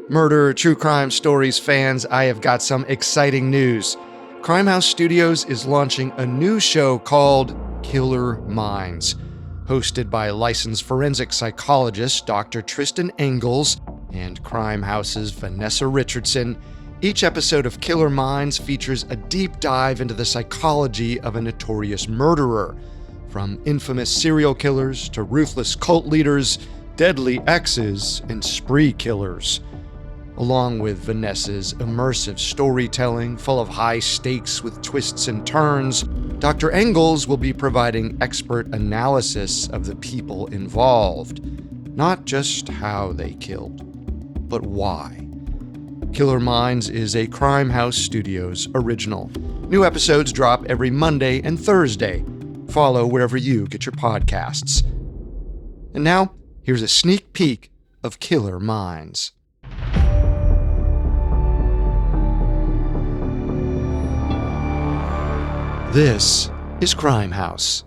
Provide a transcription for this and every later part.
Murder, true crime stories fans, I have got some exciting news. Crimehouse Studios is launching a new show called Killer Minds, hosted by licensed forensic psychologist Dr. Tristan Engels and Crimehouse's Vanessa Richardson. Each episode of Killer Minds features a deep dive into the psychology of a notorious murderer, from infamous serial killers to ruthless cult leaders, deadly exes, and spree killers. Along with Vanessa's immersive storytelling full of high stakes with twists and turns, Dr. Engels will be providing expert analysis of the people involved. Not just how they killed, but why. Killer Minds is a Crimehouse Studios original. New episodes drop every Monday and Thursday. Follow wherever you get your podcasts. And now, here's a sneak peek of Killer Minds. This is Crimehouse.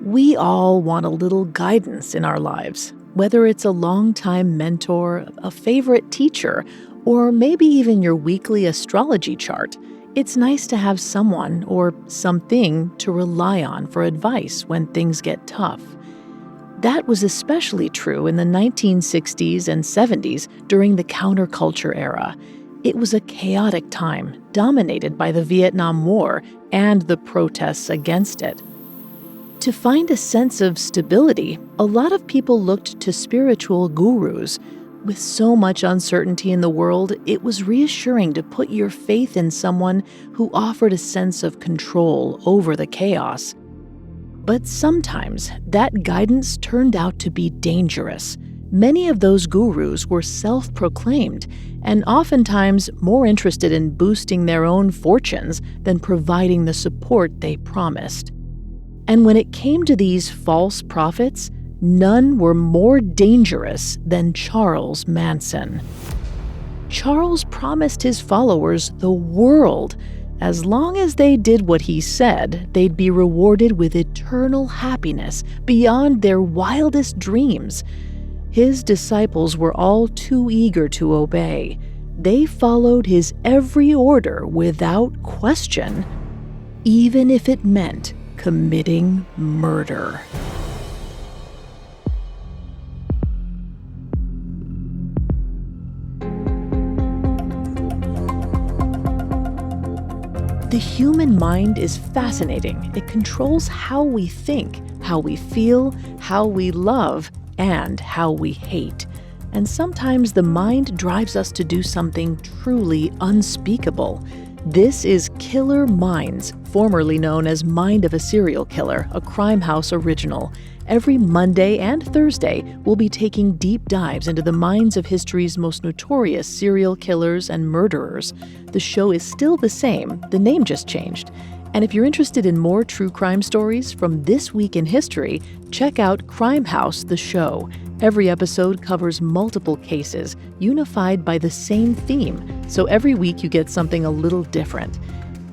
We all want a little guidance in our lives, whether it's a longtime mentor, a favorite teacher, or maybe even your weekly astrology chart. It's nice to have someone or something to rely on for advice when things get tough. That was especially true in the 1960s and 70s during the counterculture era. It was a chaotic time, dominated by the Vietnam War and the protests against it. To find a sense of stability, a lot of people looked to spiritual gurus. With so much uncertainty in the world, it was reassuring to put your faith in someone who offered a sense of control over the chaos. But sometimes that guidance turned out to be dangerous. Many of those gurus were self-proclaimed and oftentimes more interested in boosting their own fortunes than providing the support they promised. And when it came to these false prophets, none were more dangerous than Charles Manson. Charles promised his followers the world. As long as they did what he said, they'd be rewarded with eternal happiness beyond their wildest dreams. His disciples were all too eager to obey. They followed his every order without question, even if it meant committing murder. The human mind is fascinating. It controls how we think, how we feel, how we love, and how we hate. And sometimes the mind drives us to do something truly unspeakable. This is Killer Minds, formerly known as Mind of a Serial Killer, a Crimehouse original. Every Monday and Thursday, we'll be taking deep dives into the minds of history's most notorious serial killers and murderers. The show is still the same, the name just changed. And if you're interested in more true crime stories from this week in history, check out Crimehouse, the show. Every episode covers multiple cases, unified by the same theme, so every week you get something a little different.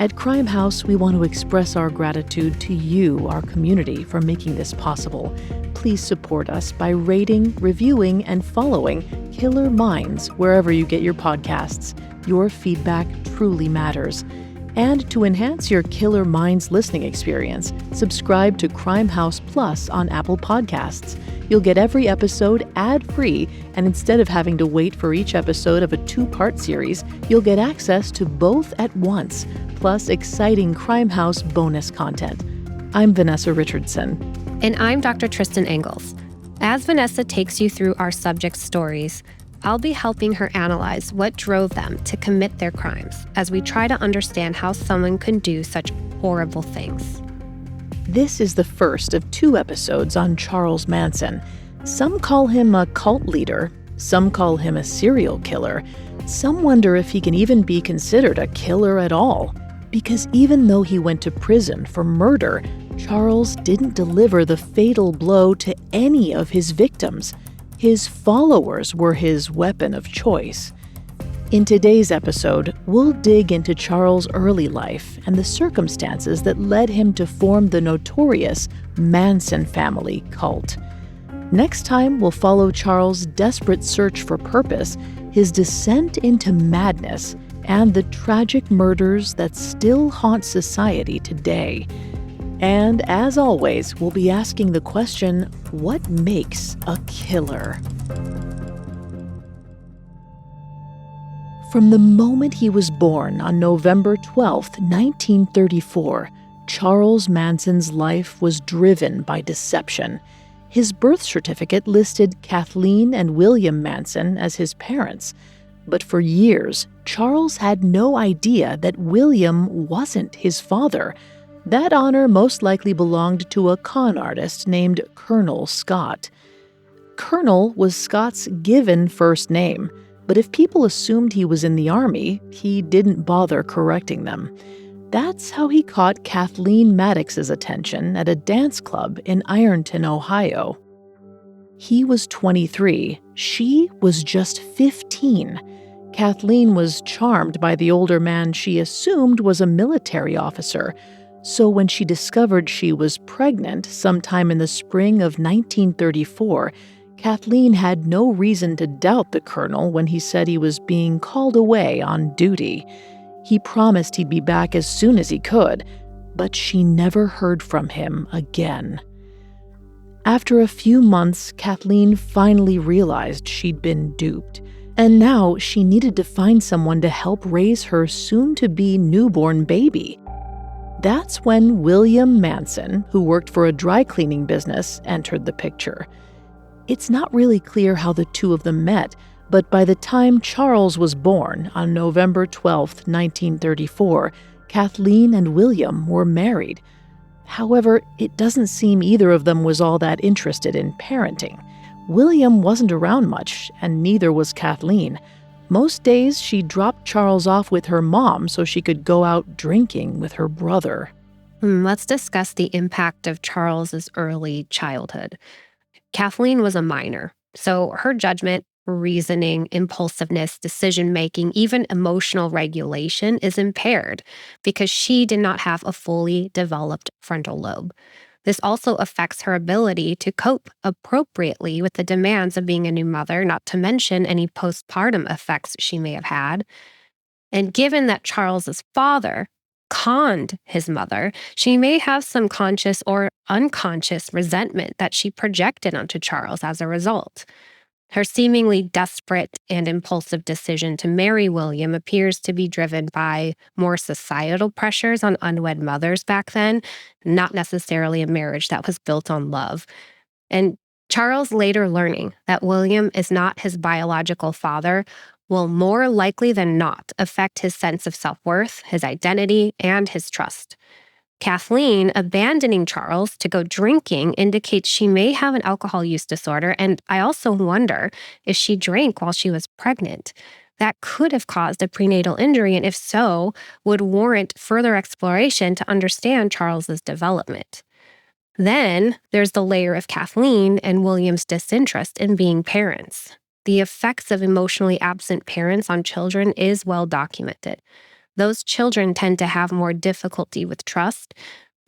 At Crimehouse, we want to express our gratitude to you, our community, for making this possible. Please support us by rating, reviewing, and following Killer Minds wherever you get your podcasts. Your feedback truly matters. And to enhance your Killer Minds listening experience, subscribe to Crimehouse Plus on Apple Podcasts. You'll get every episode ad-free, and instead of having to wait for each episode of a 2-part series, you'll get access to both at once, plus exciting Crimehouse bonus content. I'm Vanessa Richardson. And I'm Dr. Tristan Engels. As Vanessa takes you through our subjects' stories, I'll be helping her analyze what drove them to commit their crimes as we try to understand how someone can do such horrible things. This is the first of 2 episodes on Charles Manson. Some call him a cult leader, some call him a serial killer. Some wonder if he can even be considered a killer at all. Because even though he went to prison for murder, Charles didn't deliver the fatal blow to any of his victims. His followers were his weapon of choice. In today's episode, we'll dig into Charles' early life and the circumstances that led him to form the notorious Manson family cult. Next time, we'll follow Charles' desperate search for purpose, his descent into madness, and the tragic murders that still haunt society today. And as always, we'll be asking the question, what makes a killer? From the moment he was born on November 12, 1934, Charles Manson's life was driven by deception. His birth certificate listed Kathleen and William Manson as his parents. But for years, Charles had no idea that William wasn't his father. That honor most likely belonged to a con artist named Colonel Scott. Colonel was Scott's given first name, but if people assumed he was in the Army, he didn't bother correcting them. That's how he caught Kathleen Maddox's attention at a dance club in Ironton, Ohio. He was 23. She was just 15. Kathleen was charmed by the older man she assumed was a military officer. So when she discovered she was pregnant sometime in the spring of 1934, Kathleen had no reason to doubt the colonel when he said he was being called away on duty. He promised he'd be back as soon as he could, but she never heard from him again. After a few months, Kathleen finally realized she'd been duped, and now she needed to find someone to help raise her soon-to-be newborn baby. That's when William Manson, who worked for a dry cleaning business, entered the picture. It's not really clear how the two of them met, but by the time Charles was born on November 12, 1934, Kathleen and William were married. However, it doesn't seem either of them was all that interested in parenting. William wasn't around much, and neither was Kathleen. Most days, she dropped Charles off with her mom so she could go out drinking with her brother. Let's discuss the impact of Charles's early childhood. Kathleen was a minor, so her judgment, reasoning, impulsiveness, decision-making, even emotional regulation is impaired because she did not have a fully developed frontal lobe. This also affects her ability to cope appropriately with the demands of being a new mother, not to mention any postpartum effects she may have had. And given that Charles's father conned his mother, she may have some conscious or unconscious resentment that she projected onto Charles as a result. Her seemingly desperate and impulsive decision to marry William appears to be driven by more societal pressures on unwed mothers back then, not necessarily a marriage that was built on love. And Charles later learning that William is not his biological father will more likely than not affect his sense of self-worth, his identity, and his trust. Kathleen abandoning Charles to go drinking indicates she may have an alcohol use disorder, and I also wonder if she drank while she was pregnant. That could have caused a prenatal injury, and if so, would warrant further exploration to understand Charles's development. Then there's the layer of Kathleen and William's disinterest in being parents. The effects of emotionally absent parents on children is well documented. Those children tend to have more difficulty with trust,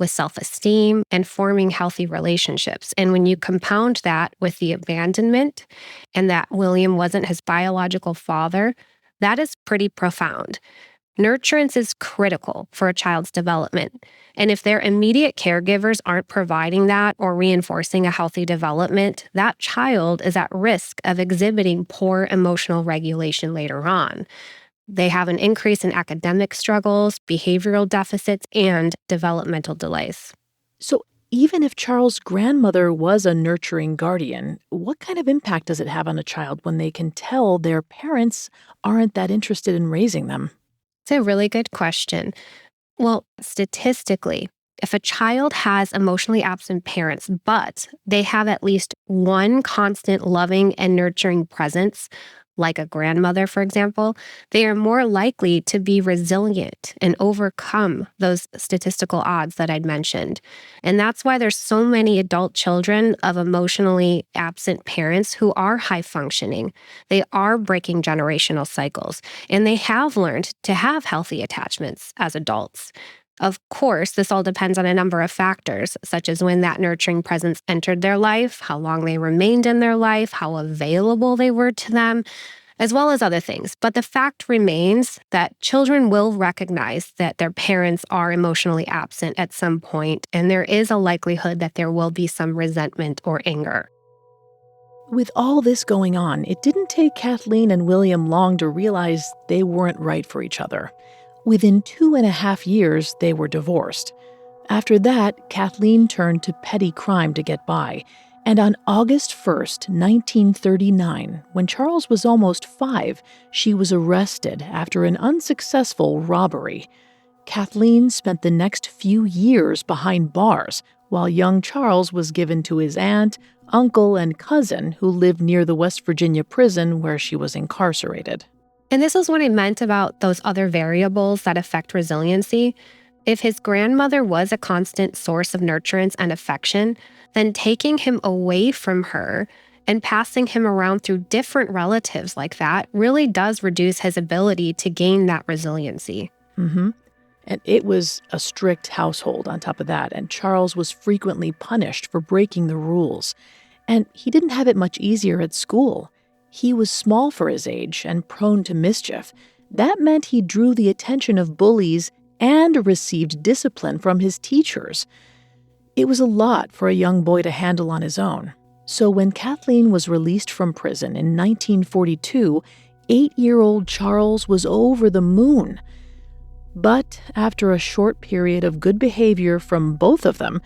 with self-esteem, and forming healthy relationships. And when you compound that with the abandonment and that William wasn't his biological father, that is pretty profound. Nurturance is critical for a child's development. And if their immediate caregivers aren't providing that or reinforcing a healthy development, that child is at risk of exhibiting poor emotional regulation later on. They have an increase in academic struggles, behavioral deficits, and developmental delays. So even if Charles' grandmother was a nurturing guardian, what kind of impact does it have on a child when they can tell their parents aren't that interested in raising them? It's a really good question. Well, statistically, if a child has emotionally absent parents, but they have at least one constant loving and nurturing presence, like a grandmother, for example, they are more likely to be resilient and overcome those statistical odds that I'd mentioned. And that's why there's so many adult children of emotionally absent parents who are high functioning. They are breaking generational cycles, and they have learned to have healthy attachments as adults. Of course, this all depends on a number of factors, such as when that nurturing presence entered their life, how long they remained in their life, how available they were to them, as well as other things. But the fact remains that children will recognize that their parents are emotionally absent at some point, and there is a likelihood that there will be some resentment or anger. With all this going on, it didn't take Kathleen and William long to realize they weren't right for each other. Within 2.5 years, they were divorced. After that, Kathleen turned to petty crime to get by. And on August 1st, 1939, when Charles was almost 5, she was arrested after an unsuccessful robbery. Kathleen spent the next few years behind bars, while young Charles was given to his aunt, uncle, and cousin who lived near the West Virginia prison where she was incarcerated. And this is what I meant about those other variables that affect resiliency. If his grandmother was a constant source of nurturance and affection, then taking him away from her and passing him around through different relatives like that really does reduce his ability to gain that resiliency. Mm-hmm. And it was a strict household on top of that, and Charles was frequently punished for breaking the rules. And he didn't have it much easier at school. He was small for his age and prone to mischief. That meant he drew the attention of bullies and received discipline from his teachers. It was a lot for a young boy to handle on his own. So when Kathleen was released from prison in 1942, 8-year-old Charles was over the moon. But after a short period of good behavior from both of them,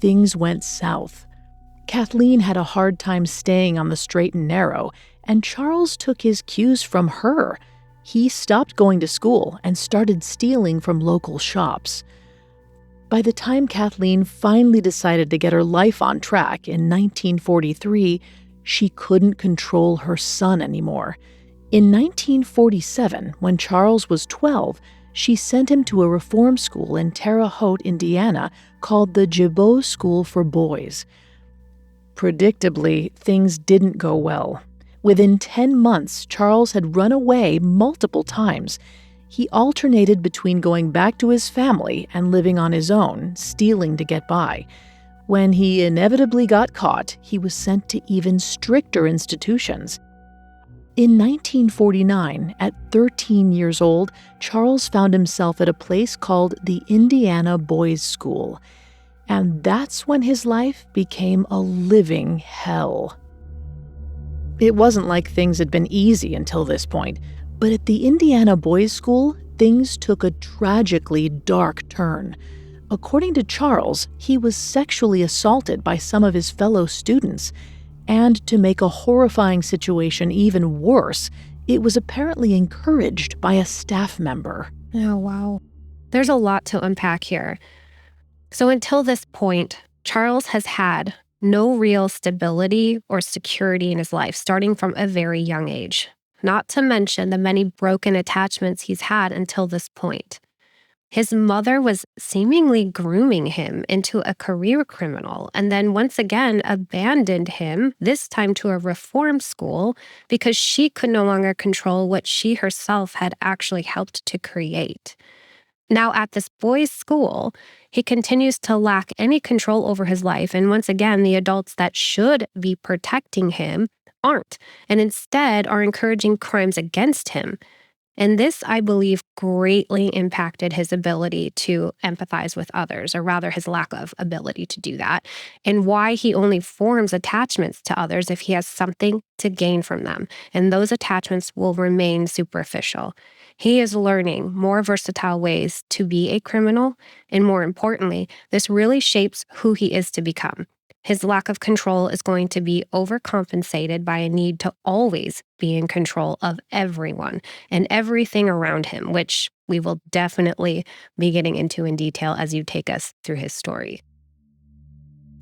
things went south. Kathleen had a hard time staying on the straight and narrow, and Charles took his cues from her. He stopped going to school and started stealing from local shops. By the time Kathleen finally decided to get her life on track in 1943, she couldn't control her son anymore. In 1947, when Charles was 12, she sent him to a reform school in Terre Haute, Indiana, called the Gibeau School for Boys. Predictably, things didn't go well. Within 10 months, Charles had run away multiple times. He alternated between going back to his family and living on his own, stealing to get by. When he inevitably got caught, he was sent to even stricter institutions. In 1949, at 13 years old, Charles found himself at a place called the Indiana Boys' School. And that's when his life became a living hell. It wasn't like things had been easy until this point, but at the Indiana Boys' School, things took a tragically dark turn. According to Charles, he was sexually assaulted by some of his fellow students. And to make a horrifying situation even worse, it was apparently encouraged by a staff member. Oh, wow. There's a lot to unpack here. So until this point, Charles has had no real stability or security in his life, starting from a very young age. Not to mention the many broken attachments he's had until this point. His mother was seemingly grooming him into a career criminal and then once again abandoned him, this time to a reform school, because she could no longer control what she herself had actually helped to create. Now, at this boys' school, he continues to lack any control over his life, and once again, the adults that should be protecting him aren't, and instead are encouraging crimes against him. And this, I believe, greatly impacted his ability to empathize with others, or rather his lack of ability to do that, and why he only forms attachments to others if he has something to gain from them. And those attachments will remain superficial. He is learning more versatile ways to be a criminal, and more importantly, this really shapes who he is to become. His lack of control is going to be overcompensated by a need to always be in control of everyone and everything around him, which we will definitely be getting into in detail as you take us through his story.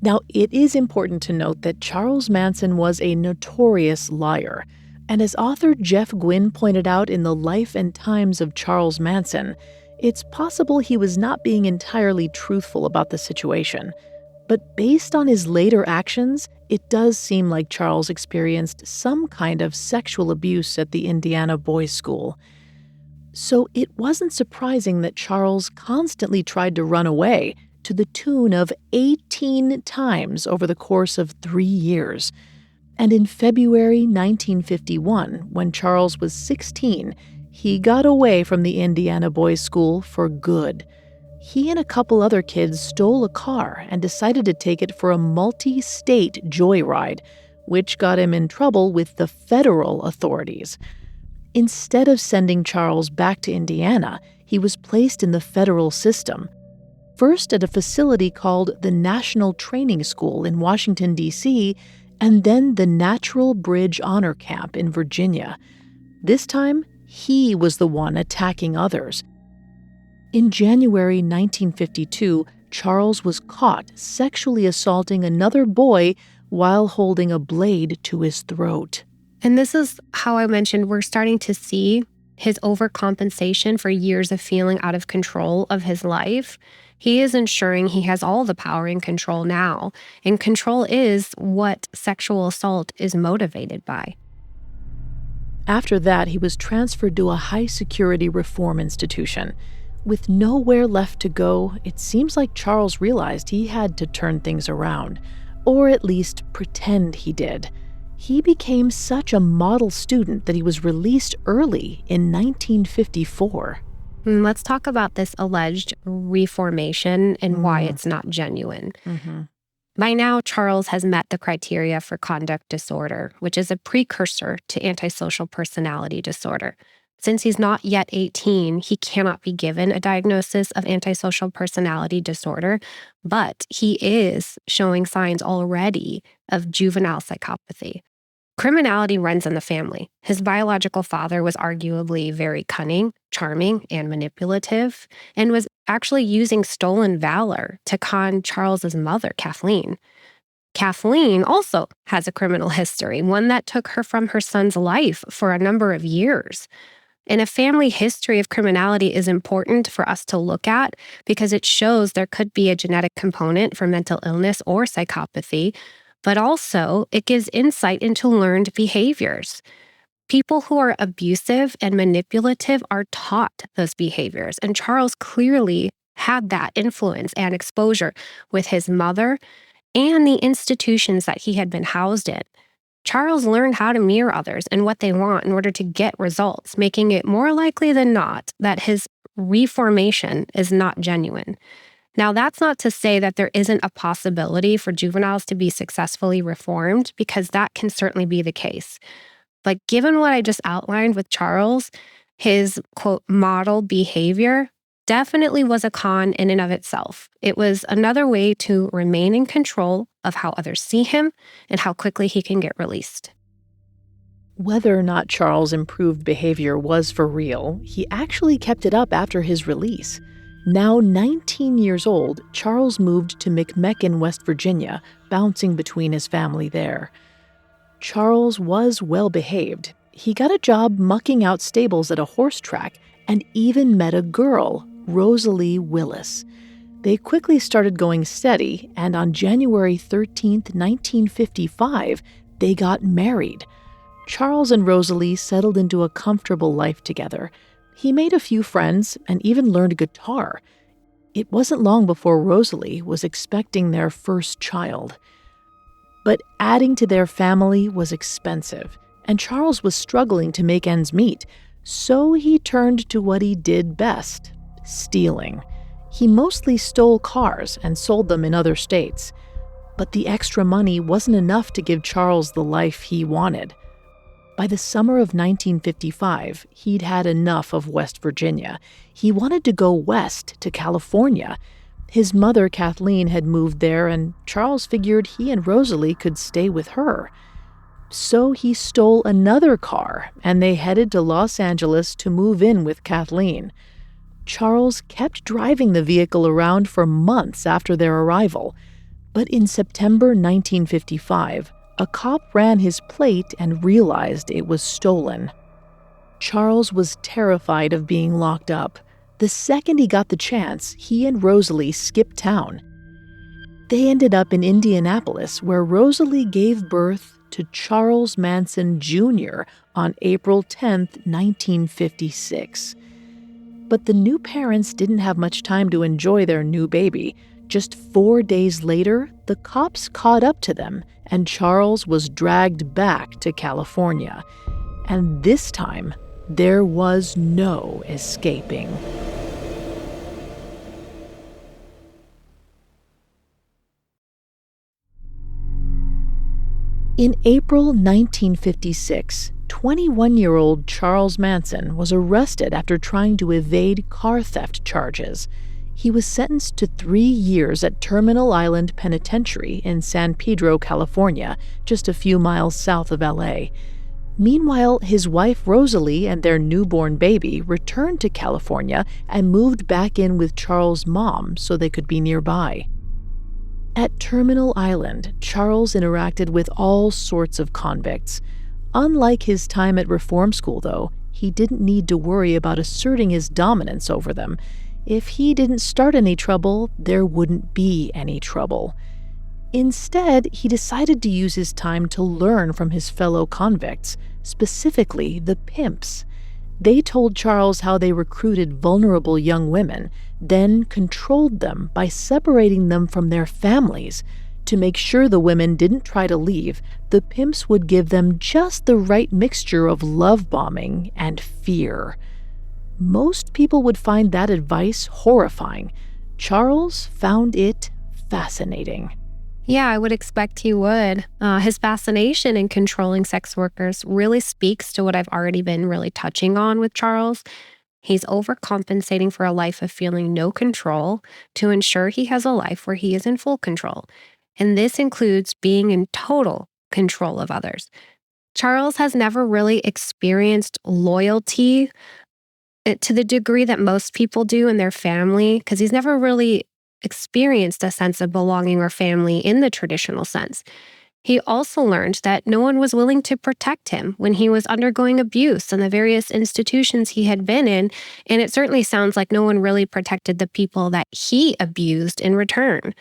Now, it is important to note that Charles Manson was a notorious liar. And as author Jeff Gwynne pointed out in The Life and Times of Charles Manson, it's possible he was not being entirely truthful about the situation. But based on his later actions, it does seem like Charles experienced some kind of sexual abuse at the Indiana Boys' School. So it wasn't surprising that Charles constantly tried to run away, to the tune of 18 times over the course of 3 years. And in February 1951, when Charles was 16, he got away from the Indiana boys' school for good. He and a couple other kids stole a car and decided to take it for a multi-state joyride, which got him in trouble with the federal authorities. Instead of sending Charles back to Indiana, he was placed in the federal system. First at a facility called the National Training School in Washington, D.C., and then the Natural Bridge Honor Camp in Virginia. This time, he was the one attacking others. In January 1952, Charles was caught sexually assaulting another boy while holding a blade to his throat. And this is how I mentioned we're starting to see his overcompensation for years of feeling out of control of his life. He is ensuring he has all the power and control now. And control is what sexual assault is motivated by. After that, he was transferred to a high-security reform institution. With nowhere left to go, it seems like Charles realized he had to turn things around, or at least pretend he did. He became such a model student that he was released early in 1954. Let's talk about this alleged reformation and why it's not genuine. By now, Charles has met the criteria for conduct disorder, which is a precursor to antisocial personality disorder. Since he's not yet 18, he cannot be given a diagnosis of antisocial personality disorder, but he is showing signs already of juvenile psychopathy. Criminality runs in the family. His biological father was arguably very cunning, charming, and manipulative, and was actually using stolen valor to con Charles's mother, Kathleen. Kathleen also has a criminal history, one that took her from her son's life for a number of years. And a family history of criminality is important for us to look at because it shows there could be a genetic component for mental illness or psychopathy, but also it gives insight into learned behaviors. People who are abusive and manipulative are taught those behaviors, and Charles clearly had that influence and exposure with his mother and the institutions that he had been housed in. Charles learned how to mirror others and what they want in order to get results, making it more likely than not that his reformation is not genuine. Now, that's not to say that there isn't a possibility for juveniles to be successfully reformed, because that can certainly be the case. But given what I just outlined with Charles, his, quote, model behavior definitely was a con in and of itself. It was another way to remain in control of how others see him and how quickly he can get released. Whether or not Charles' improved behavior was for real, he actually kept it up after his release. Now 19 years old, Charles moved to McMecken, West Virginia, bouncing between his family there. Charles was well behaved. He got a job mucking out stables at a horse track and even met a girl, Rosalie Willis. They quickly started going steady, and on January 13, 1955, they got married. Charles and Rosalie settled into a comfortable life together. He made a few friends and even learned guitar. It wasn't long before Rosalie was expecting their first child. But adding to their family was expensive, and Charles was struggling to make ends meet, so he turned to what he did best: stealing. He mostly stole cars and sold them in other states. But the extra money wasn't enough to give Charles the life he wanted. By the summer of 1955, he'd had enough of West Virginia. He wanted to go west to California. His mother, Kathleen, had moved there, and Charles figured he and Rosalie could stay with her. So he stole another car, and they headed to Los Angeles to move in with Kathleen. Charles kept driving the vehicle around for months after their arrival. But in September 1955, a cop ran his plate and realized it was stolen. Charles was terrified of being locked up. The second he got the chance, he and Rosalie skipped town. They ended up in Indianapolis, where Rosalie gave birth to Charles Manson Jr. on April 10, 1956. But the new parents didn't have much time to enjoy their new baby. Just 4 days later, the cops caught up to them, and Charles was dragged back to California. And this time, there was no escaping. In April 1956, 21-year-old Charles Manson was arrested after trying to evade car theft charges. He was sentenced to 3 years at Terminal Island Penitentiary in San Pedro, California, just a few miles south of LA. Meanwhile, his wife Rosalie and their newborn baby returned to California and moved back in with Charles' mom so they could be nearby. At Terminal Island, Charles interacted with all sorts of convicts. Unlike his time at reform school, though, he didn't need to worry about asserting his dominance over them. If he didn't start any trouble, there wouldn't be any trouble. Instead, he decided to use his time to learn from his fellow convicts, specifically the pimps. They told Charles how they recruited vulnerable young women, then controlled them by separating them from their families. To make sure the women didn't try to leave, the pimps would give them just the right mixture of love bombing and fear. Most people would find that advice horrifying. Charles found it fascinating. Yeah, I would expect he would. His fascination in controlling sex workers really speaks to what I've already been really touching on with Charles. He's overcompensating for a life of feeling no control to ensure he has a life where he is in full control. And this includes being in total control of others. Charles has never really experienced loyalty to the degree that most people do in their family, because he's never really experienced a sense of belonging or family in the traditional sense. He also learned that no one was willing to protect him when he was undergoing abuse in the various institutions he had been in, and it certainly sounds like no one really protected the people that he abused in return.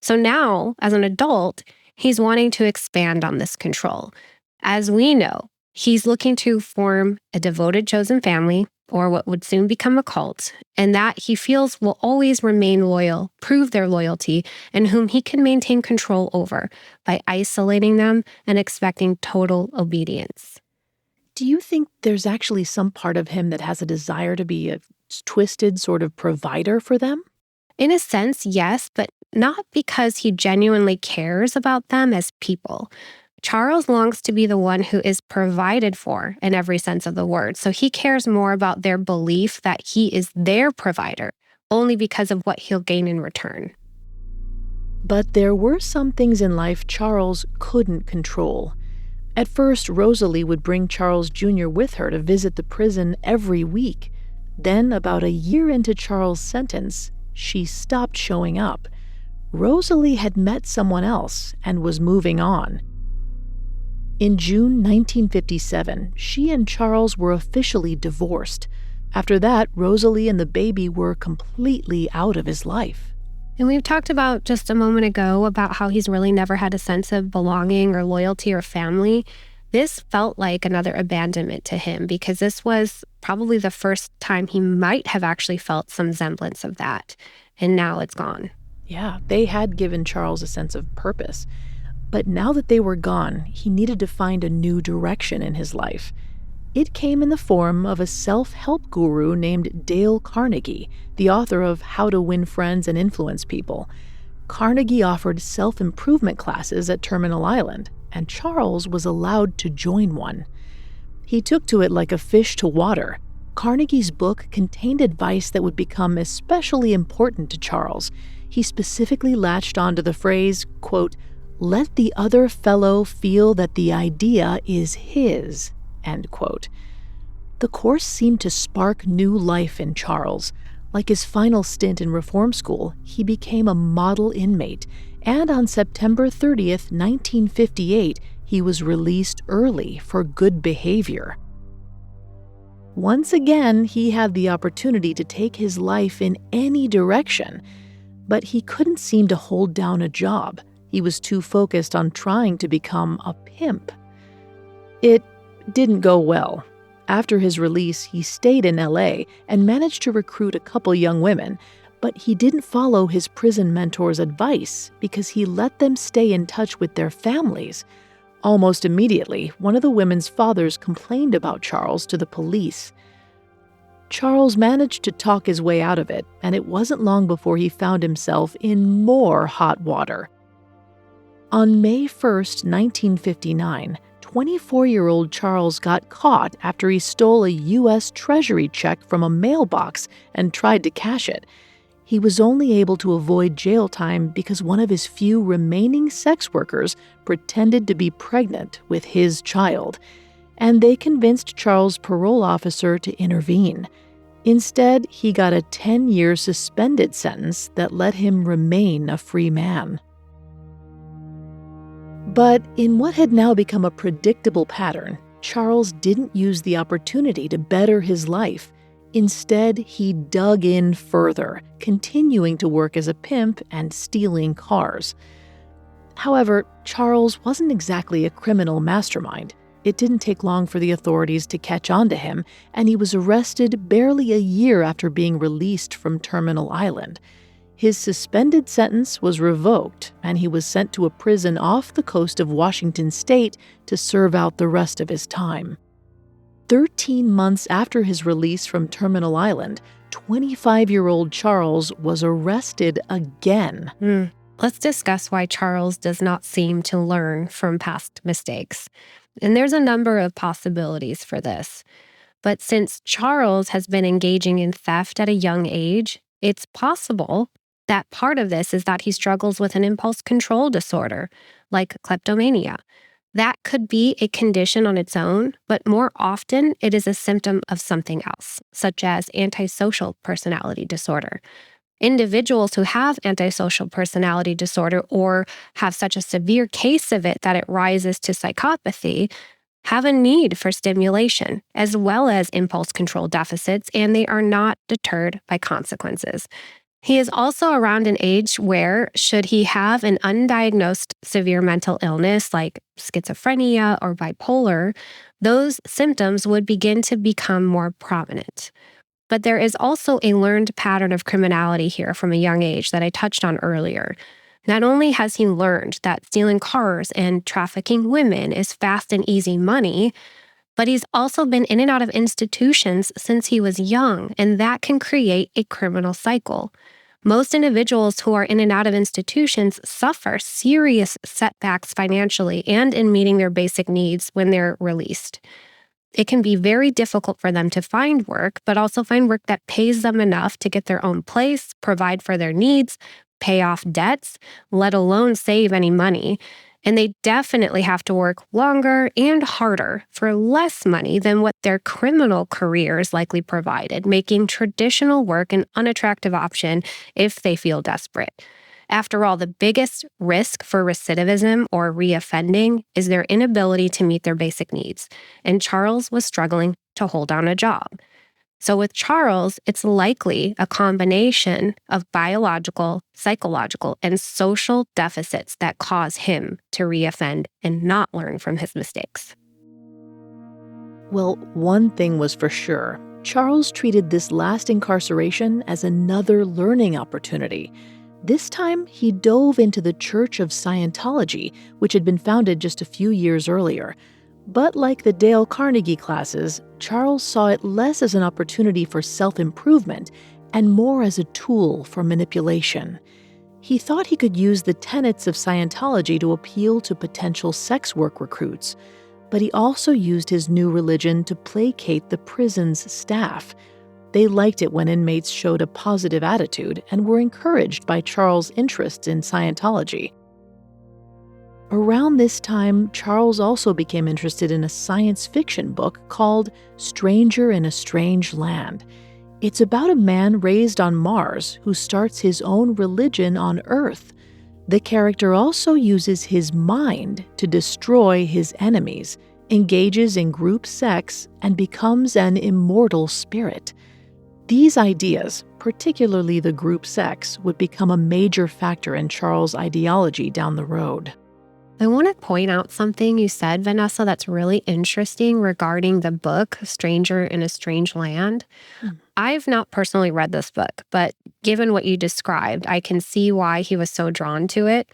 So now, as an adult, he's wanting to expand on this control. As we know, he's looking to form a devoted chosen family, or what would soon become a cult, and that he feels will always remain loyal, prove their loyalty, and whom he can maintain control over by isolating them and expecting total obedience. Do you think there's actually some part of him that has a desire to be a twisted sort of provider for them? In a sense, yes, but not because he genuinely cares about them as people. Charles longs to be the one who is provided for in every sense of the word, so he cares more about their belief that he is their provider, only because of what he'll gain in return. But there were some things in life Charles couldn't control. At first, Rosalie would bring Charles Jr. with her to visit the prison every week. Then, about a year into Charles' sentence, she stopped showing up. Rosalie had met someone else and was moving on. In June 1957, she and Charles were officially divorced. After that, Rosalie and the baby were completely out of his life. And we've talked about just a moment ago about how he's really never had a sense of belonging or loyalty or family. This felt like another abandonment to him because this was probably the first time he might have actually felt some semblance of that. And now it's gone. Yeah, they had given Charles a sense of purpose. But now that they were gone, he needed to find a new direction in his life. It came in the form of a self-help guru named Dale Carnegie, the author of How to Win Friends and Influence People. Carnegie offered self-improvement classes at Terminal Island, and Charles was allowed to join one. He took to it like a fish to water. Carnegie's book contained advice that would become especially important to Charles. He specifically latched onto the phrase, quote, "Let the other fellow feel that the idea is his," end quote. The course seemed to spark new life in Charles. Like his final stint in reform school, he became a model inmate, and on September 30th, 1958, he was released early for good behavior. Once again, he had the opportunity to take his life in any direction, but he couldn't seem to hold down a job. He was too focused on trying to become a pimp. It didn't go well. After his release, he stayed in LA and managed to recruit a couple young women, but he didn't follow his prison mentor's advice because he let them stay in touch with their families. Almost immediately, one of the women's fathers complained about Charles to the police. Charles managed to talk his way out of it, and it wasn't long before he found himself in more hot water. On May 1st, 1959, 24-year-old Charles got caught after he stole a U.S. Treasury check from a mailbox and tried to cash it. He was only able to avoid jail time because one of his few remaining sex workers pretended to be pregnant with his child, and they convinced Charles' parole officer to intervene. Instead, he got a 10-year suspended sentence that let him remain a free man. But in what had now become a predictable pattern, Charles didn't use the opportunity to better his life. Instead, he dug in further, continuing to work as a pimp and stealing cars. However, Charles wasn't exactly a criminal mastermind. It didn't take long for the authorities to catch on to him, and he was arrested barely a year after being released from Terminal Island. His suspended sentence was revoked, and he was sent to a prison off the coast of Washington state to serve out the rest of his time. 13 months after his release from Terminal Island, 25-year-old Charles was arrested again. Let's discuss why Charles does not seem to learn from past mistakes. And there's a number of possibilities for this. But since Charles has been engaging in theft at a young age, it's possible that part of this is that he struggles with an impulse control disorder, like kleptomania. That could be a condition on its own, but more often it is a symptom of something else, such as antisocial personality disorder. Individuals who have antisocial personality disorder or have such a severe case of it that it rises to psychopathy have a need for stimulation as well as impulse control deficits, and they are not deterred by consequences. He is also around an age where, should he have an undiagnosed severe mental illness like schizophrenia or bipolar, those symptoms would begin to become more prominent. But there is also a learned pattern of criminality here from a young age that I touched on earlier. Not only has he learned that stealing cars and trafficking women is fast and easy money, but he's also been in and out of institutions since he was young, and that can create a criminal cycle. Most individuals who are in and out of institutions suffer serious setbacks financially and in meeting their basic needs when they're released. It can be very difficult for them to find work, but also find work that pays them enough to get their own place, provide for their needs, pay off debts, let alone save any money. And they definitely have to work longer and harder for less money than what their criminal careers likely provided, making traditional work an unattractive option if they feel desperate. After all, the biggest risk for recidivism or reoffending is their inability to meet their basic needs, and Charles was struggling to hold down a job. So with Charles, it's likely a combination of biological, psychological, and social deficits that cause him to reoffend and not learn from his mistakes. Well, one thing was for sure. Charles treated this last incarceration as another learning opportunity. This time, he dove into the Church of Scientology, which had been founded just a few years earlier. But like the Dale Carnegie classes, Charles saw it less as an opportunity for self-improvement and more as a tool for manipulation. He thought he could use the tenets of Scientology to appeal to potential sex work recruits, but he also used his new religion to placate the prison's staff. They liked it when inmates showed a positive attitude and were encouraged by Charles' interests in Scientology. Around this time, Charles also became interested in a science fiction book called Stranger in a Strange Land. It's about a man raised on Mars who starts his own religion on Earth. The character also uses his mind to destroy his enemies, engages in group sex, and becomes an immortal spirit. These ideas, particularly the group sex, would become a major factor in Charles' ideology down the road. I want to point out something you said, Vanessa, that's really interesting regarding the book, Stranger in a Strange Land. I've not personally read this book, but given what you described, I can see why he was so drawn to it.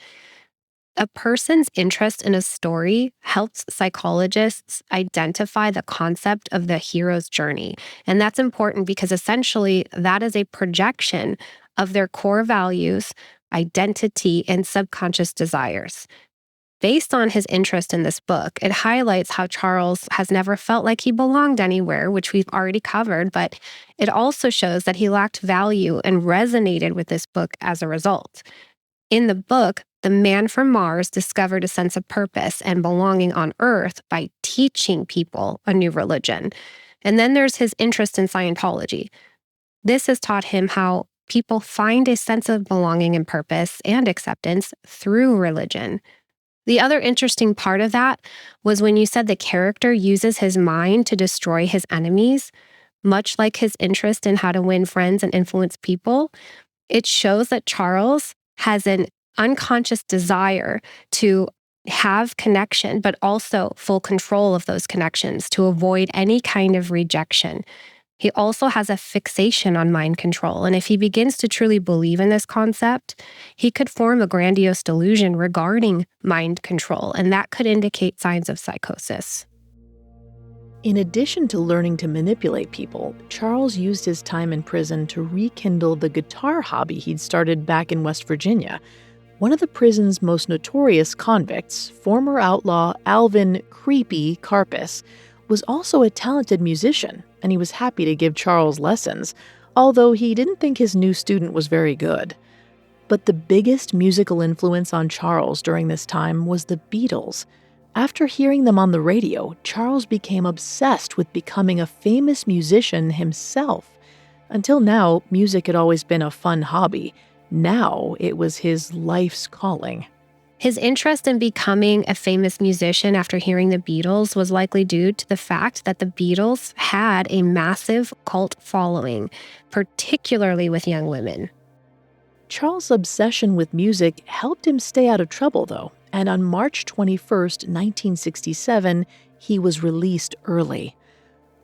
A person's interest in a story helps psychologists identify the concept of the hero's journey. And that's important because essentially that is a projection of their core values, identity, and subconscious desires. Based on his interest in this book, it highlights how Charles has never felt like he belonged anywhere, which we've already covered, but it also shows that he lacked value and resonated with this book as a result. In the book, the man from Mars discovered a sense of purpose and belonging on Earth by teaching people a new religion. And then there's his interest in Scientology. This has taught him how people find a sense of belonging and purpose and acceptance through religion. The other interesting part of that was when you said the character uses his mind to destroy his enemies, much like his interest in how to win friends and influence people. It shows that Charles has an unconscious desire to have connection, but also full control of those connections to avoid any kind of rejection. He also has a fixation on mind control. And if he begins to truly believe in this concept, he could form a grandiose delusion regarding mind control, and that could indicate signs of psychosis. In addition to learning to manipulate people, Charles used his time in prison to rekindle the guitar hobby he'd started back in West Virginia. One of the prison's most notorious convicts, former outlaw Alvin "Creepy" Karpis, was also a talented musician, and he was happy to give Charles lessons, although he didn't think his new student was very good. But the biggest musical influence on Charles during this time was the Beatles. After hearing them on the radio, Charles became obsessed with becoming a famous musician himself. Until now, music had always been a fun hobby. Now it was his life's calling. His interest in becoming a famous musician after hearing the Beatles was likely due to the fact that the Beatles had a massive cult following, particularly with young women. Charles' obsession with music helped him stay out of trouble, though, and on March 21st, 1967, he was released early.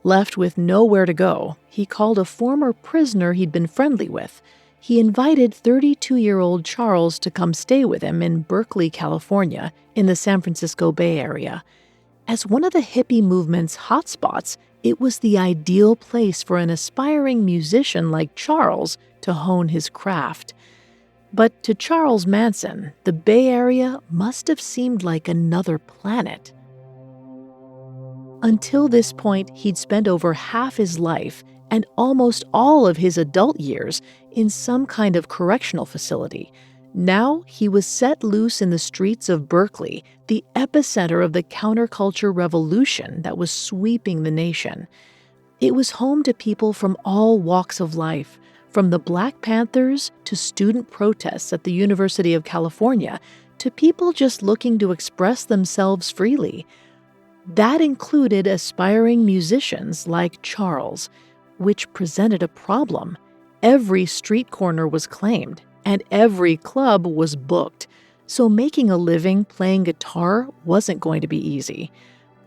Left with nowhere to go, he called a former prisoner he'd been friendly with. He invited 32-year-old Charles to come stay with him in Berkeley, California, in the San Francisco Bay Area. As one of the hippie movement's hotspots, it was the ideal place for an aspiring musician like Charles to hone his craft. But to Charles Manson, the Bay Area must have seemed like another planet. Until this point, he'd spent over half his life and almost all of his adult years in some kind of correctional facility. Now he was set loose in the streets of Berkeley, the epicenter of the counterculture revolution that was sweeping the nation. It was home to people from all walks of life, from the Black Panthers to student protests at the University of California to people just looking to express themselves freely. That included aspiring musicians like Charles, which presented a problem. Every street corner was claimed, and every club was booked, so making a living playing guitar wasn't going to be easy.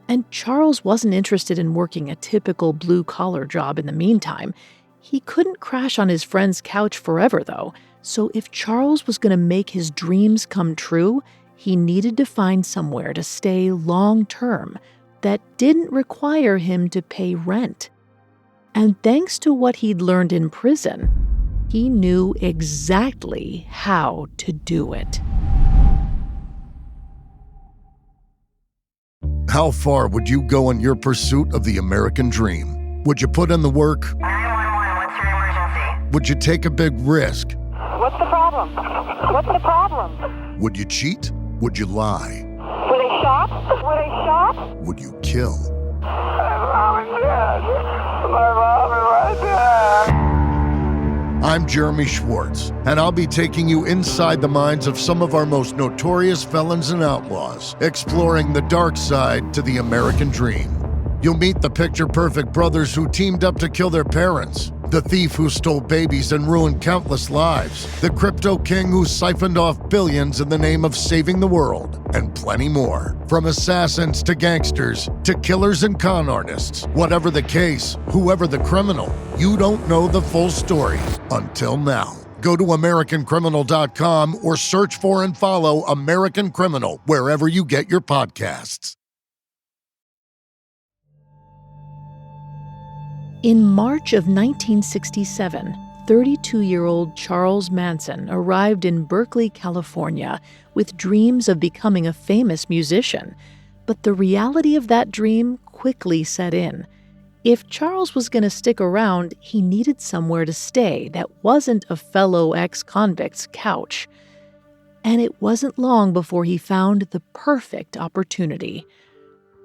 And Charles wasn't interested in working a typical blue-collar job in the meantime. He couldn't crash on his friend's couch forever, though, so if Charles was going to make his dreams come true, he needed to find somewhere to stay long-term that didn't require him to pay rent. And thanks to what he'd learned in prison, he knew exactly how to do it. How far would you go in your pursuit of the American dream? Would you put in the work? 911, what's your emergency? Would you take a big risk? What's the problem? What's the problem? Would you cheat? Would you lie? Were they shot? Were they shot? Would you kill? My mom is dead. My mom is right there. I'm Jeremy Schwartz, and I'll be taking you inside the minds of some of our most notorious felons and outlaws, exploring the dark side to the American dream. You'll meet the picture-perfect brothers who teamed up to kill their parents, The thief who stole babies and ruined countless lives. The crypto king who siphoned off billions in the name of saving the world. And plenty more. From assassins to gangsters to killers and con artists. Whatever the case, whoever the criminal, you don't know the full story until now. Go to AmericanCriminal.com or search for and follow American Criminal wherever you get your podcasts. In March of 1967, 32-year-old Charles Manson arrived in Berkeley, California, with dreams of becoming a famous musician. But the reality of that dream quickly set in. If Charles was going to stick around, he needed somewhere to stay that wasn't a fellow ex-convict's couch. And it wasn't long before he found the perfect opportunity.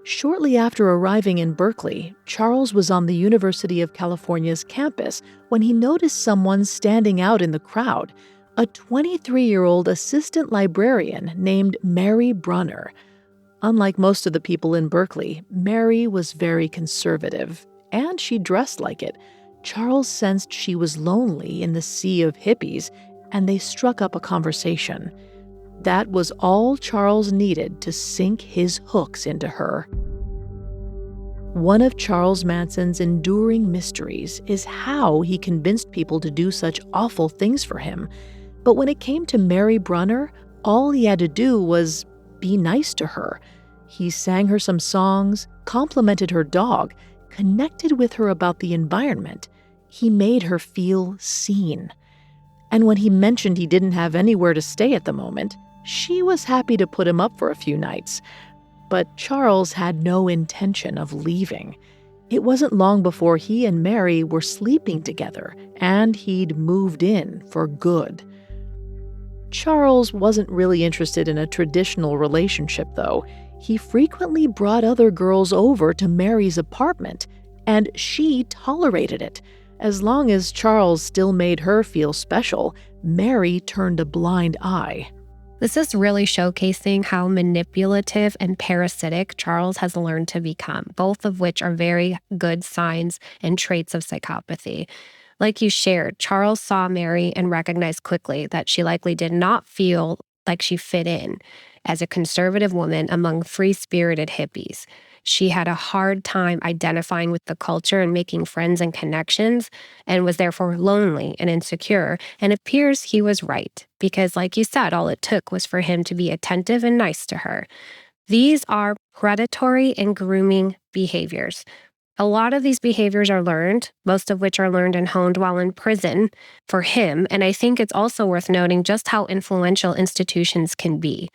Shortly after arriving in Berkeley, Charles was on the University of California's campus when he noticed someone standing out in the crowd, a 23-year-old assistant librarian named Mary Brunner. Unlike most of the people in Berkeley, Mary was very conservative, and she dressed like it. Charles sensed she was lonely in the sea of hippies, and they struck up a conversation. That was all Charles needed to sink his hooks into her. One of Charles Manson's enduring mysteries is how he convinced people to do such awful things for him. But when it came to Mary Brunner, all he had to do was be nice to her. He sang her some songs, complimented her dog, connected with her about the environment. He made her feel seen. And when he mentioned he didn't have anywhere to stay at the moment, she was happy to put him up for a few nights. But Charles had no intention of leaving. It wasn't long before he and Mary were sleeping together, and he'd moved in for good. Charles wasn't really interested in a traditional relationship, though. He frequently brought other girls over to Mary's apartment, and she tolerated it. As long as Charles still made her feel special, Mary turned a blind eye. This is really showcasing how manipulative and parasitic Charles has learned to become, both of which are very good signs and traits of psychopathy. Like you shared, Charles saw Mary and recognized quickly that she likely did not feel like she fit in as a conservative woman among free-spirited hippies. She had a hard time identifying with the culture and making friends and connections, and was therefore lonely and insecure. And it appears he was right, because like you said, all it took was for him to be attentive and nice to her. These are predatory and grooming behaviors. A lot of these behaviors are learned, most of which are learned and honed while in prison for him. And I think it's also worth noting just how influential institutions can be.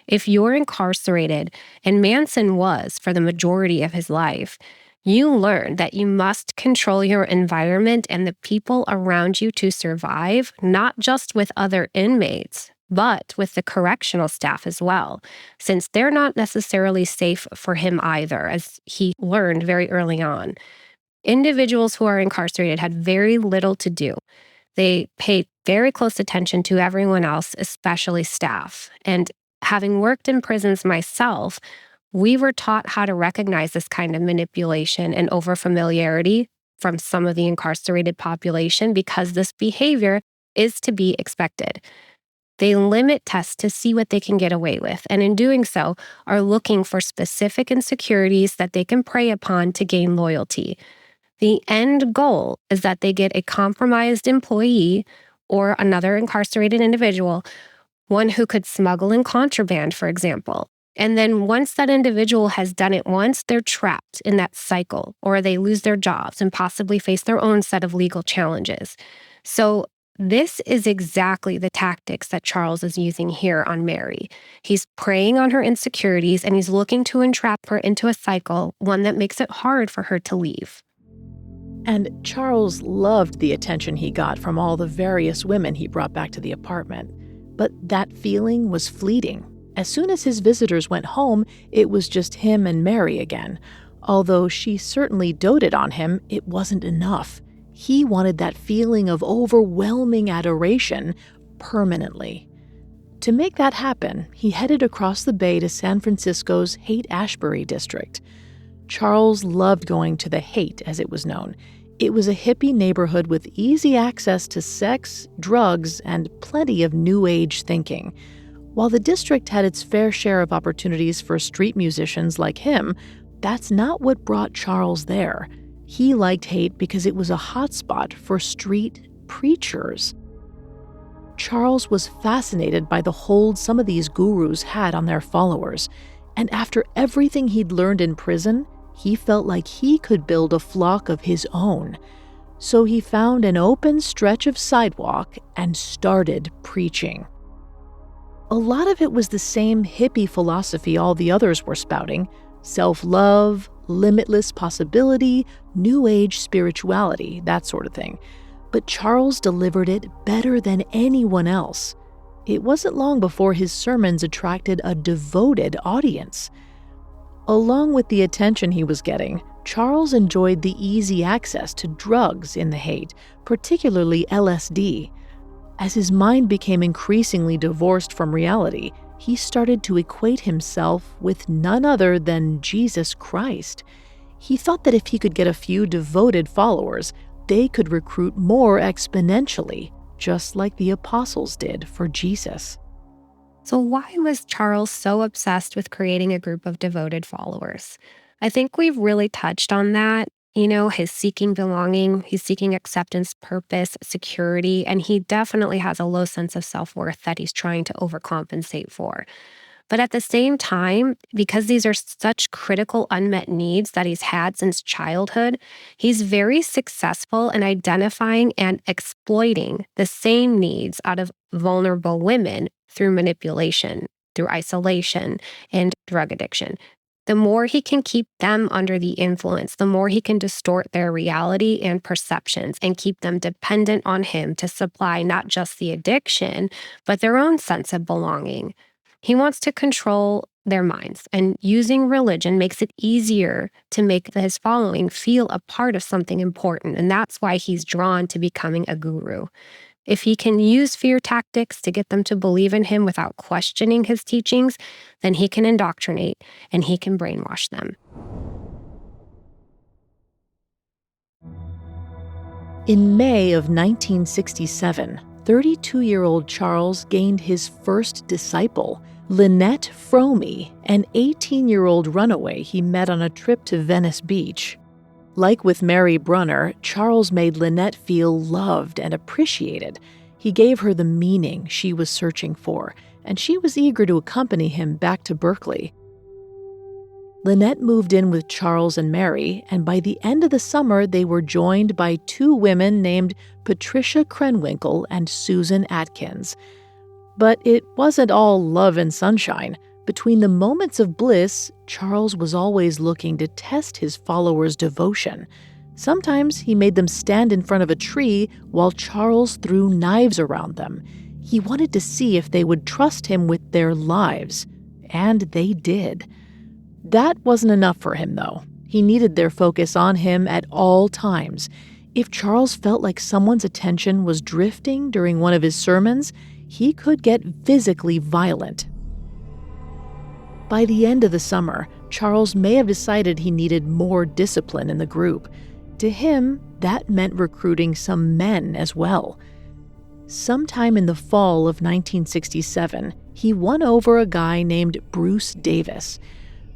If you're incarcerated, and Manson was for the majority of his life, you learn that you must control your environment and the people around you to survive, not just with other inmates, but with the correctional staff as well, since they're not necessarily safe for him either, as he learned very early on. Individuals who are incarcerated had very little to do. They paid very close attention to everyone else, especially staff. And having worked in prisons myself, we were taught how to recognize this kind of manipulation and overfamiliarity from some of the incarcerated population because this behavior is to be expected. They limit tests to see what they can get away with, and in doing so, are looking for specific insecurities that they can prey upon to gain loyalty. The end goal is that they get a compromised employee or another incarcerated individual, one who could smuggle in contraband, for example. And then once that individual has done it once, they're trapped in that cycle, or they lose their jobs and possibly face their own set of legal challenges. So this is exactly the tactics that Charles is using here on Mary. He's preying on her insecurities, and he's looking to entrap her into a cycle, one that makes it hard for her to leave. And Charles loved the attention he got from all the various women he brought back to the apartment. But that feeling was fleeting. As soon as his visitors went home, it was just him and Mary again. Although she certainly doted on him, it wasn't enough. He wanted that feeling of overwhelming adoration permanently. To make that happen, he headed across the bay to San Francisco's Haight-Ashbury district. Charles loved going to the Haight, as it was known. It was a hippie neighborhood with easy access to sex, drugs, and plenty of new age thinking. While the district had its fair share of opportunities for street musicians like him, that's not what brought Charles there. He liked Haight because it was a hotspot for street preachers. Charles was fascinated by the hold some of these gurus had on their followers, and after everything he'd learned in prison, he felt like he could build a flock of his own. So he found an open stretch of sidewalk and started preaching. A lot of it was the same hippie philosophy all the others were spouting: self-love, limitless possibility, new age spirituality, that sort of thing. But Charles delivered it better than anyone else. It wasn't long before his sermons attracted a devoted audience. Along with the attention he was getting, Charles enjoyed the easy access to drugs in the Haight, particularly LSD. As his mind became increasingly divorced from reality, he started to equate himself with none other than Jesus Christ. He thought that if he could get a few devoted followers, they could recruit more exponentially, just like the apostles did for Jesus. So why was Charles so obsessed with creating a group of devoted followers? I think we've really touched on that. His seeking belonging, he's seeking acceptance, purpose, security, and he definitely has a low sense of self-worth that he's trying to overcompensate for. But at the same time, because these are such critical unmet needs that he's had since childhood, he's very successful in identifying and exploiting the same needs out of vulnerable women through manipulation, through isolation, and drug addiction. The more he can keep them under the influence, the more he can distort their reality and perceptions and keep them dependent on him to supply not just the addiction, but their own sense of belonging. He wants to control their minds, and using religion makes it easier to make his following feel a part of something important, and that's why he's drawn to becoming a guru. If he can use fear tactics to get them to believe in him without questioning his teachings, then he can indoctrinate and he can brainwash them. In May of 1967, 32-year-old Charles gained his first disciple, Lynette Fromey, an 18-year-old runaway he met on a trip to Venice Beach. Like with Mary Brunner, Charles made Lynette feel loved and appreciated. He gave her the meaning she was searching for, and she was eager to accompany him back to Berkeley. Lynette moved in with Charles and Mary, and by the end of the summer, they were joined by two women named Patricia Krenwinkel and Susan Atkins. But it wasn't all love and sunshine. Between the moments of bliss, Charles was always looking to test his followers' devotion. Sometimes he made them stand in front of a tree while Charles threw knives around them. He wanted to see if they would trust him with their lives, and they did. That wasn't enough for him, though. He needed their focus on him at all times. If Charles felt like someone's attention was drifting during one of his sermons, he could get physically violent. By the end of the summer, Charles may have decided he needed more discipline in the group. To him, that meant recruiting some men as well. Sometime in the fall of 1967, he won over a guy named Bruce Davis.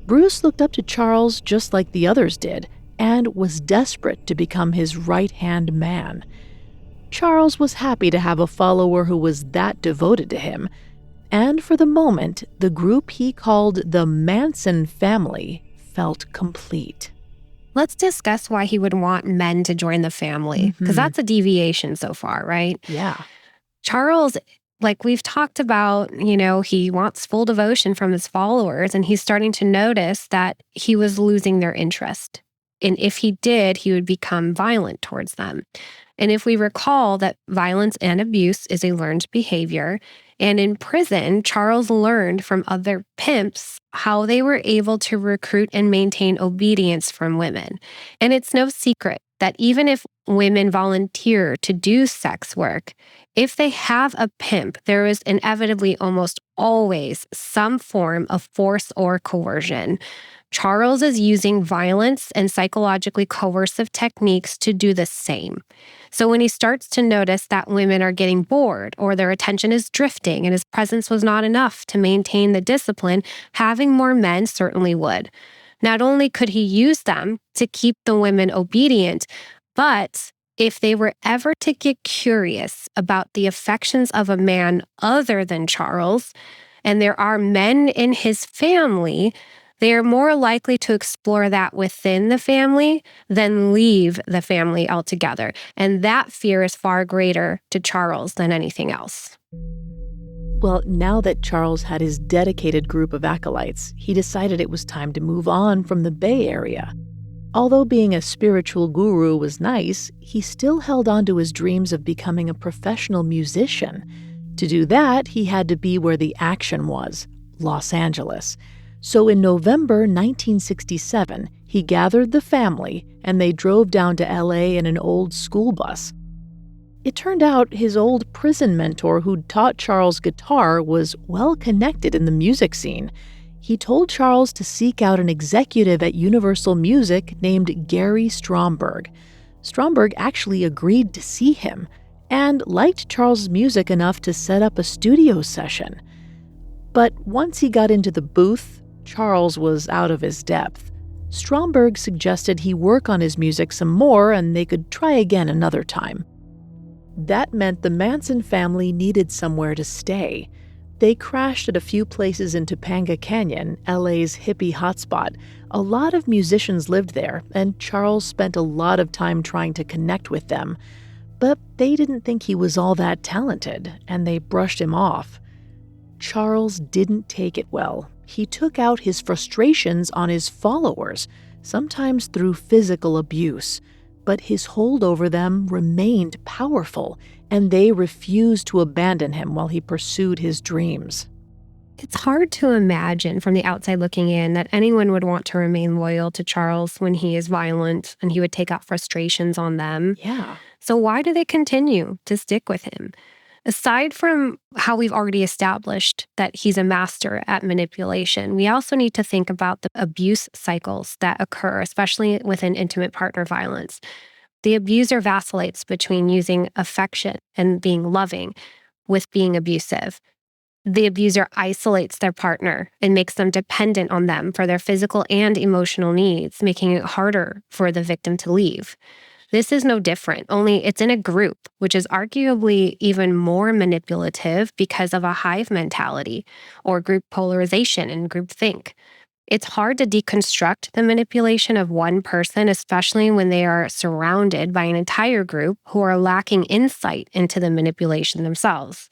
Bruce looked up to Charles just like the others did, and was desperate to become his right-hand man. Charles was happy to have a follower who was that devoted to him, and for the moment, the group he called the Manson family felt complete. Let's discuss why he would want men to join the family, because that's a deviation so far, right? Yeah. Charles, like we've talked about, he wants full devotion from his followers, and he's starting to notice that he was losing their interest. And if he did, he would become violent towards them. And if we recall that violence and abuse is a learned behavior, and in prison, Charles learned from other pimps how they were able to recruit and maintain obedience from women. And it's no secret that even if women volunteer to do sex work, if they have a pimp, there is inevitably almost always some form of force or coercion. Charles is using violence and psychologically coercive techniques to do the same. So when he starts to notice that women are getting bored or their attention is drifting and his presence was not enough to maintain the discipline, having more men certainly would. Not only could he use them to keep the women obedient, but if they were ever to get curious about the affections of a man other than Charles, and there are men in his family, they are more likely to explore that within the family than leave the family altogether. And that fear is far greater to Charles than anything else. Well, now that Charles had his dedicated group of acolytes, he decided it was time to move on from the Bay Area. Although being a spiritual guru was nice, he still held on to his dreams of becoming a professional musician. To do that, he had to be where the action was, Los Angeles. So in November 1967, he gathered the family and they drove down to LA in an old school bus. It turned out his old prison mentor who'd taught Charles guitar was well connected in the music scene. He told Charles to seek out an executive at Universal Music named Gary Stromberg. Stromberg actually agreed to see him and liked Charles' music enough to set up a studio session. But once he got into the booth, Charles was out of his depth. Stromberg suggested he work on his music some more and they could try again another time. That meant the Manson family needed somewhere to stay. They crashed at a few places in Topanga Canyon, LA's hippie hotspot. A lot of musicians lived there, and Charles spent a lot of time trying to connect with them. But they didn't think he was all that talented, and they brushed him off. Charles didn't take it well. He took out his frustrations on his followers, sometimes through physical abuse. But his hold over them remained powerful, and they refused to abandon him while he pursued his dreams. It's hard to imagine from the outside looking in that anyone would want to remain loyal to Charles when he is violent and he would take out frustrations on them. Yeah. So why do they continue to stick with him? Aside from how we've already established that he's a master at manipulation, we also need to think about the abuse cycles that occur, especially within intimate partner violence. The abuser vacillates between using affection and being loving with being abusive. The abuser isolates their partner and makes them dependent on them for their physical and emotional needs, making it harder for the victim to leave. This is no different, only it's in a group, which is arguably even more manipulative because of a hive mentality or group polarization and groupthink. It's hard to deconstruct the manipulation of one person, especially when they are surrounded by an entire group who are lacking insight into the manipulation themselves.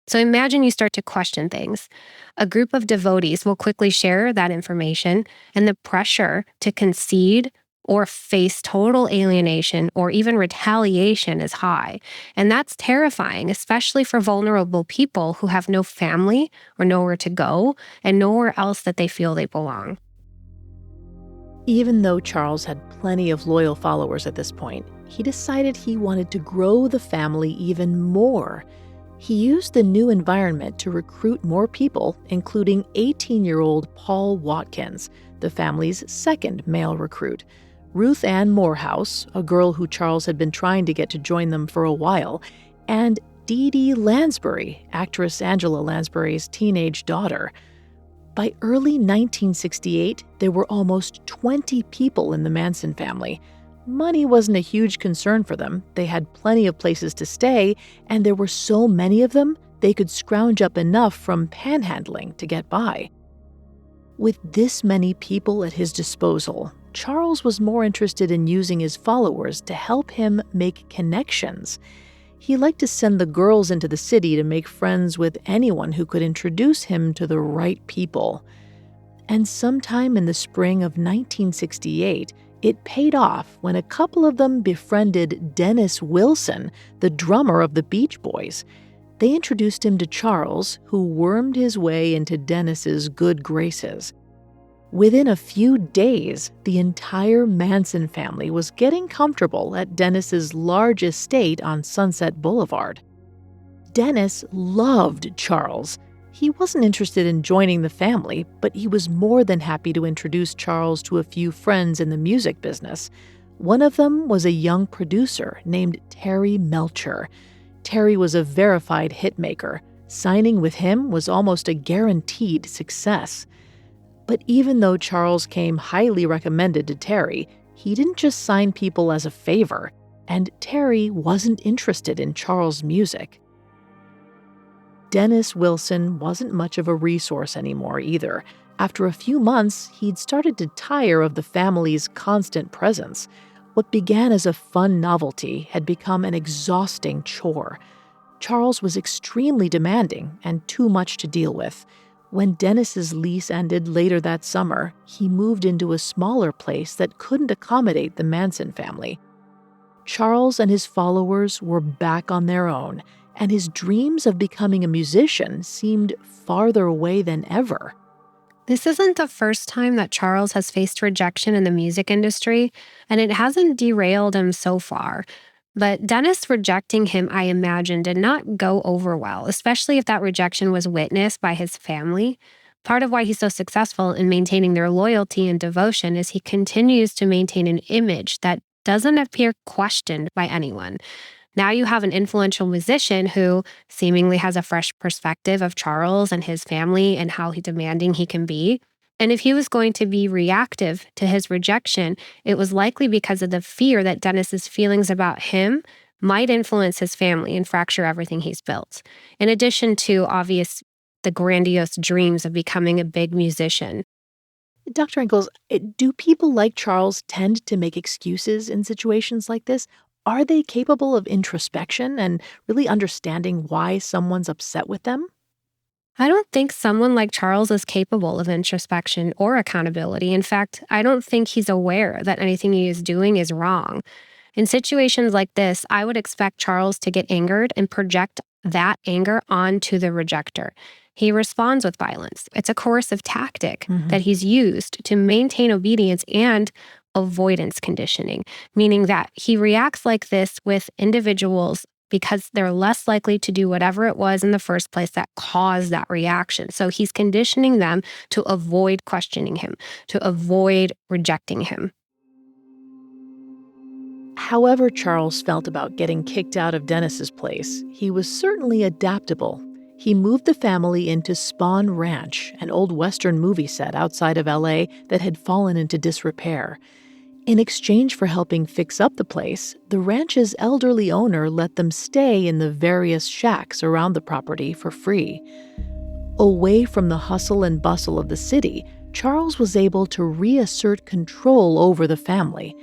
So imagine you start to question things. A group of devotees will quickly share that information, and the pressure to concede or face total alienation or even retaliation is high. And that's terrifying, especially for vulnerable people who have no family or nowhere to go and nowhere else that they feel they belong. Even though Charles had plenty of loyal followers at this point, he decided he wanted to grow the family even more. He used the new environment to recruit more people, including 18-year-old Paul Watkins, the family's second male recruit. Ruth Ann Morehouse, a girl who Charles had been trying to get to join them for a while, and Dee Dee Lansbury, actress Angela Lansbury's teenage daughter. By early 1968, there were almost 20 people in the Manson family. Money wasn't a huge concern for them. They had plenty of places to stay, and there were so many of them, they could scrounge up enough from panhandling to get by. With this many people at his disposal, Charles was more interested in using his followers to help him make connections. He liked to send the girls into the city to make friends with anyone who could introduce him to the right people. And sometime in the spring of 1968, it paid off when a couple of them befriended Dennis Wilson, the drummer of the Beach Boys. They introduced him to Charles, who wormed his way into Dennis's good graces. Within a few days, the entire Manson family was getting comfortable at Dennis's large estate on Sunset Boulevard. Dennis loved Charles. He wasn't interested in joining the family, but he was more than happy to introduce Charles to a few friends in the music business. One of them was a young producer named Terry Melcher. Terry was a verified hitmaker. Signing with him was almost a guaranteed success. But even though Charles came highly recommended to Terry, he didn't just sign people as a favor, and Terry wasn't interested in Charles' music. Dennis Wilson wasn't much of a resource anymore either. After a few months, he'd started to tire of the family's constant presence. What began as a fun novelty had become an exhausting chore. Charles was extremely demanding and too much to deal with. When Dennis's lease ended later that summer, he moved into a smaller place that couldn't accommodate the Manson family. Charles and his followers were back on their own, and his dreams of becoming a musician seemed farther away than ever. This isn't the first time that Charles has faced rejection in the music industry, and it hasn't derailed him so far. But Dennis rejecting him, I imagine, did not go over well, especially if that rejection was witnessed by his family. Part of why he's so successful in maintaining their loyalty and devotion is he continues to maintain an image that doesn't appear questioned by anyone. Now you have an influential musician who seemingly has a fresh perspective of Charles and his family and how demanding he can be. And if he was going to be reactive to his rejection, it was likely because of the fear that Dennis's feelings about him might influence his family and fracture everything he's built. In addition to the grandiose dreams of becoming a big musician. Dr. Engels, do people like Charles tend to make excuses in situations like this? Are they capable of introspection and really understanding why someone's upset with them? I don't think someone like Charles is capable of introspection or accountability. In fact, I don't think he's aware that anything he is doing is wrong. In situations like this, I would expect Charles to get angered and project that anger onto the rejecter. He responds with violence. It's a coercive tactic that he's used to maintain obedience and avoidance conditioning, meaning that he reacts like this with individuals because they're less likely to do whatever it was in the first place that caused that reaction. So he's conditioning them to avoid questioning him, to avoid rejecting him. However Charles felt about getting kicked out of Dennis's place, he was certainly adaptable. He moved the family into Spawn Ranch, an old Western movie set outside of LA that had fallen into disrepair. In exchange for helping fix up the place, the ranch's elderly owner let them stay in the various shacks around the property for free. Away from the hustle and bustle of the city, Charles was able to reassert control over the family.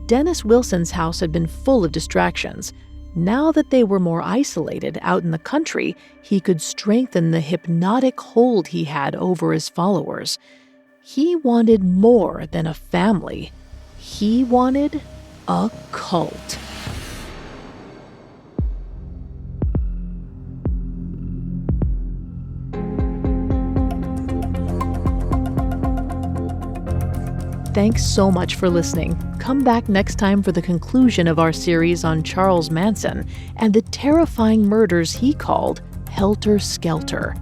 Dennis Wilson's house had been full of distractions. Now that they were more isolated out in the country, he could strengthen the hypnotic hold he had over his followers. He wanted more than a family. He wanted a cult. Thanks so much for listening. Come back next time for the conclusion of our series on Charles Manson and the terrifying murders he called Helter Skelter.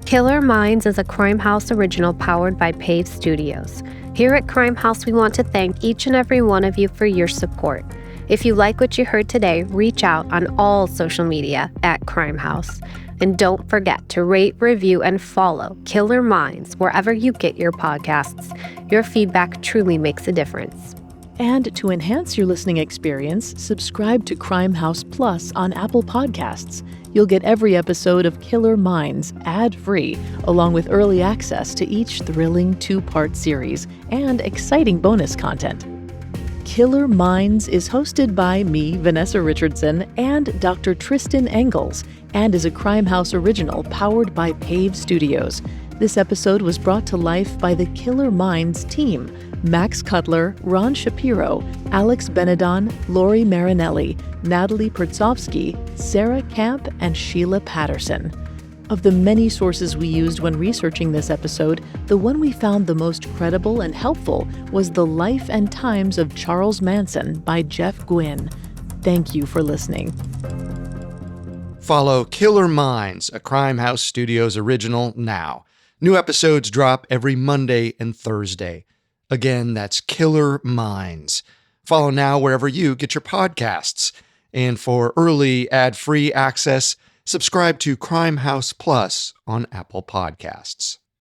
Killer Minds is a Crime House original powered by Pave Studios. Here at Crime House, we want to thank each and every one of you for your support. If you like what you heard today, reach out on all social media at Crime House. And don't forget to rate, review, and follow Killer Minds wherever you get your podcasts. Your feedback truly makes a difference. And to enhance your listening experience, subscribe to Crime House Plus on Apple Podcasts. You'll get every episode of Killer Minds ad-free, along with early access to each thrilling 2-part series and exciting bonus content. Killer Minds is hosted by me, Vanessa Richardson, and Dr. Tristan Engels, and is a Crime House original powered by Pave Studios. This episode was brought to life by the Killer Minds team: Max Cutler, Ron Shapiro, Alex Benedon, Lori Marinelli, Natalie Pertsovsky, Sarah Camp, and Sheila Patterson. Of the many sources we used when researching this episode, the one we found the most credible and helpful was The Life and Times of Charles Manson by Jeff Gwynne. Thank you for listening. Follow Killer Minds, a Crime House Studios original, now. New episodes drop every Monday and Thursday. Again, that's Killer Minds. Follow now wherever you get your podcasts. And for early ad-free access, subscribe to Crime House Plus on Apple Podcasts.